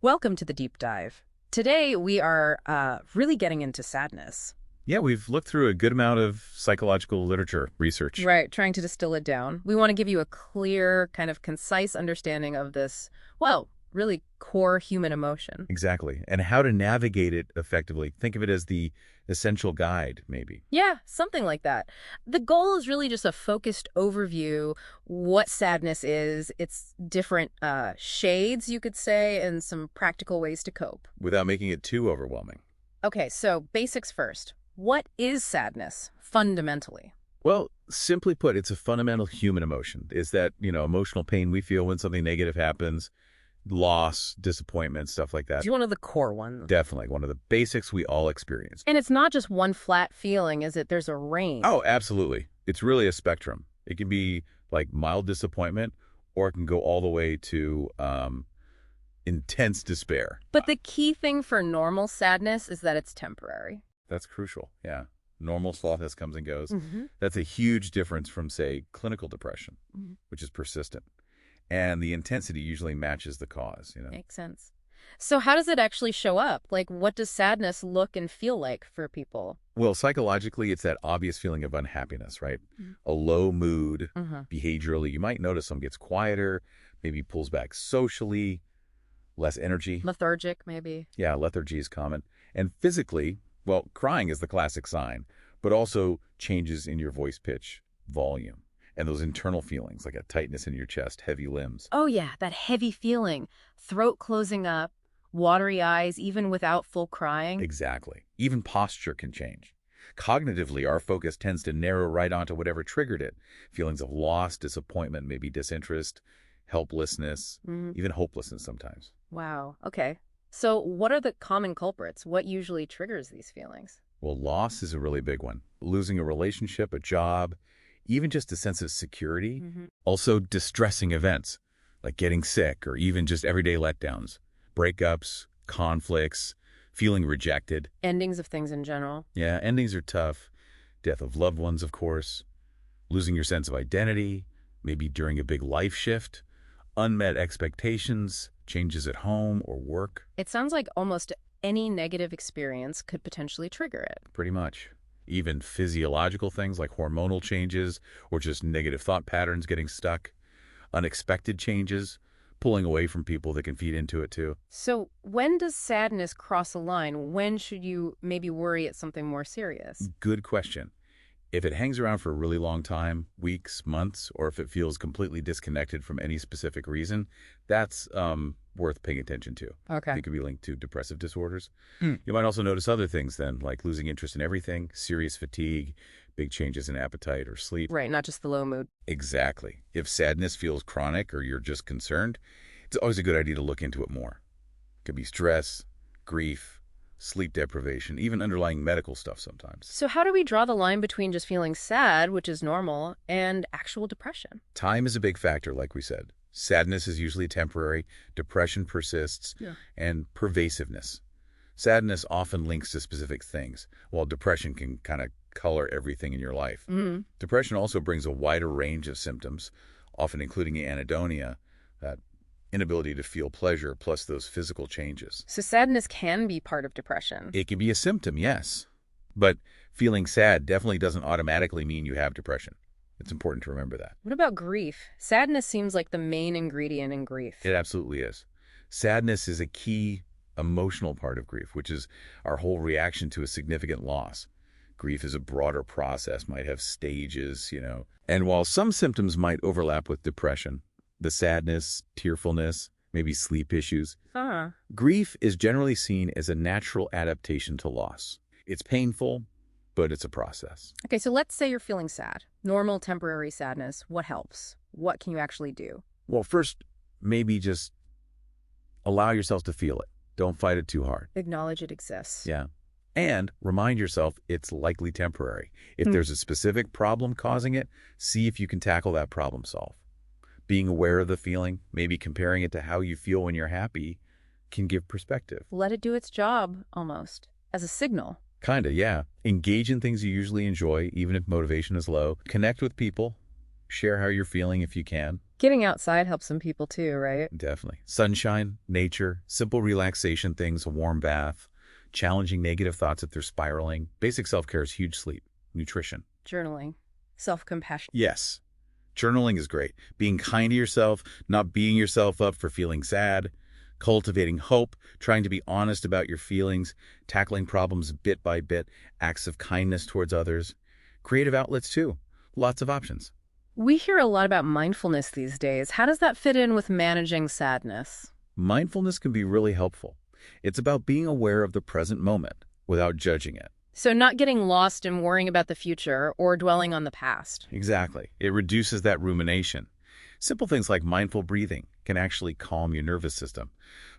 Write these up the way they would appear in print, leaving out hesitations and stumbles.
Welcome to the deep dive. Today we are really getting into sadness. Yeah, we've looked through a good amount of psychological literature research. Right, trying to distill it down. We want to give you a clear, kind of concise understanding of this, well, really core human emotion. Exactly. And how to navigate it effectively. Think of it as the essential guide, maybe. Yeah, something like that. The goal is really just a focused overview, what sadness is, its different shades, you could say, and some practical ways to cope. Without making it too overwhelming. Okay, so basics first. What is sadness, fundamentally? Well, simply put, it's a fundamental human emotion. Is that, emotional pain we feel when something negative happens, loss, disappointment, stuff like that. It's one of the core ones. Definitely one of the basics we all experience. And it's not just one flat feeling, is it? There's a range. Oh, absolutely. It's really a spectrum. It can be like mild disappointment, or it can go all the way to intense despair. But the key thing for normal sadness is that it's temporary. That's crucial, yeah. Normal softness comes and goes. Mm-hmm. That's a huge difference from, say, clinical depression, which is persistent. And the intensity usually matches the cause. Makes sense. So how does it actually show up? Like, what does sadness look and feel like for people? Well, psychologically, it's that obvious feeling of unhappiness, right? A low mood, behaviorally. You might notice some gets quieter, maybe pulls back socially, less energy. Lethargic, maybe. Yeah, lethargy is common. And physically, well, crying is the classic sign, but also changes in your voice pitch, volume, and those internal feelings like a tightness in your chest, heavy limbs. Oh, yeah, that heavy feeling. Throat closing up, watery eyes, even without full crying. Exactly. Even posture can change. Cognitively, our focus tends to narrow right onto whatever triggered it. Feelings of loss, disappointment, maybe disinterest, helplessness, even hopelessness sometimes. Wow, okay. So what are the common culprits? What usually triggers these feelings? Well, loss is a really big one. Losing a relationship, a job, even just a sense of security. Also, distressing events, like getting sick or even just everyday letdowns, breakups, conflicts, feeling rejected. Endings of things in general. Yeah, endings are tough. Death of loved ones, of course. Losing your sense of identity, maybe during a big life shift. Unmet expectations, changes at home or work. It sounds like almost any negative experience could potentially trigger it. Pretty much. Even physiological things like hormonal changes or just negative thought patterns getting stuck. Unexpected changes, pulling away from people that can feed into it too. So when does sadness cross a line? When should you maybe worry it's something more serious? Good question. If it hangs around for a really long time, weeks, months, or if it feels completely disconnected from any specific reason, that's worth paying attention to. Okay. It could be linked to depressive disorders. You might also notice other things then, like losing interest in everything, serious fatigue, big changes in appetite or sleep. Right, not just the low mood. Exactly. If sadness feels chronic or you're just concerned, it's always a good idea to look into it more. It could be stress, grief, sleep deprivation, even underlying medical stuff sometimes. So how do we draw the line between just feeling sad, which is normal, and actual depression? Time is a big factor, like we said. Sadness is usually temporary, depression persists, and pervasiveness. Sadness often links to specific things, while depression can kind of color everything in your life. Depression also brings a wider range of symptoms, often including anhedonia, that inability to feel pleasure, plus those physical changes. So sadness can be part of depression. It can be a symptom, yes. But feeling sad definitely doesn't automatically mean you have depression. It's important to remember that. What about grief? Sadness seems like the main ingredient in grief. It absolutely is. Sadness is a key emotional part of grief, which is our whole reaction to a significant loss. Grief is a broader process, might have stages. And while some symptoms might overlap with depression, the sadness, tearfulness, maybe sleep issues, grief is generally seen as a natural adaptation to loss. It's painful, but it's a process. Okay, so let's say you're feeling sad. Normal temporary sadness. What helps? What can you actually do? Well, first, maybe just allow yourself to feel it. Don't fight it too hard. Acknowledge it exists. Yeah. And remind yourself it's likely temporary. If there's a specific problem causing it, see if you can tackle that problem solve. Being aware of the feeling, maybe comparing it to how you feel when you're happy, can give perspective. Let it do its job, almost, as a signal. Kinda, yeah. Engage in things you usually enjoy, even if motivation is low. Connect with people, Share how you're feeling if you can. Getting outside helps some people too, right? Definitely. Sunshine, nature, simple relaxation things, a warm bath, challenging negative thoughts if they're spiraling. Basic self-care is huge. Sleep, nutrition. Journaling, self-compassion. Yes. Journaling is great. Being kind to yourself, not beating yourself up for feeling sad, cultivating hope, trying to be honest about your feelings, tackling problems bit by bit, acts of kindness towards others. Creative outlets too. Lots of options. We hear a lot about mindfulness these days. How does that fit in with managing sadness? Mindfulness can be really helpful. It's about being aware of the present moment without judging it. So not getting lost in worrying about the future or dwelling on the past. Exactly. It reduces that rumination. Simple things like mindful breathing can actually calm your nervous system.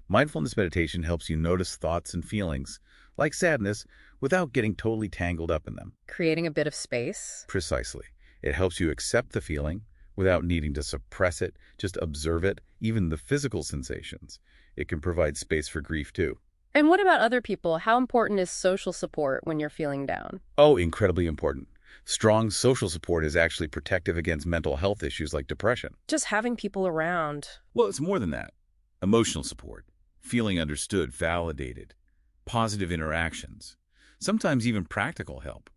Mindfulness meditation helps you notice thoughts and feelings, like sadness, without getting totally tangled up in them. Creating a bit of space. Precisely. It helps you accept the feeling without needing to suppress it, just observe it, even the physical sensations. It can provide space for grief too. And what about other people? How important is social support when you're feeling down? Oh, incredibly important. Strong social support is actually protective against mental health issues like depression. Just having people around. Well, it's more than that. Emotional support, feeling understood, validated, positive interactions, sometimes even practical help,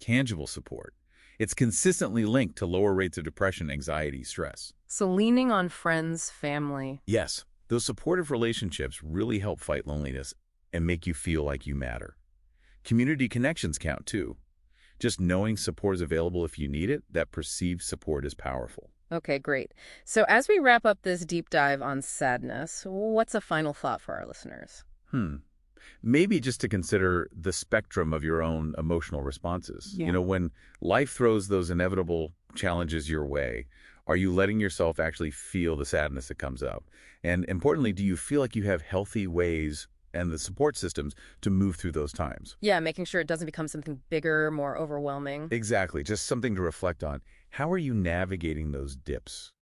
tangible support. It's consistently linked to lower rates of depression, anxiety, stress. So leaning on friends, family. Yes, those supportive relationships really help fight loneliness and make you feel like you matter. Community connections count too. Just knowing support is available if you need it, that perceived support is powerful. Okay, great. So as we wrap up this deep dive on sadness, what's a final thought for our listeners? Maybe just to consider the spectrum of your own emotional responses. Yeah. You know, when life throws those inevitable challenges your way, are you letting yourself actually feel the sadness that comes up? And importantly, do you feel like you have healthy ways and the support systems to move through those times? Yeah, making sure it doesn't become something bigger, more overwhelming. Exactly. Just something to reflect on. How are you navigating those dips?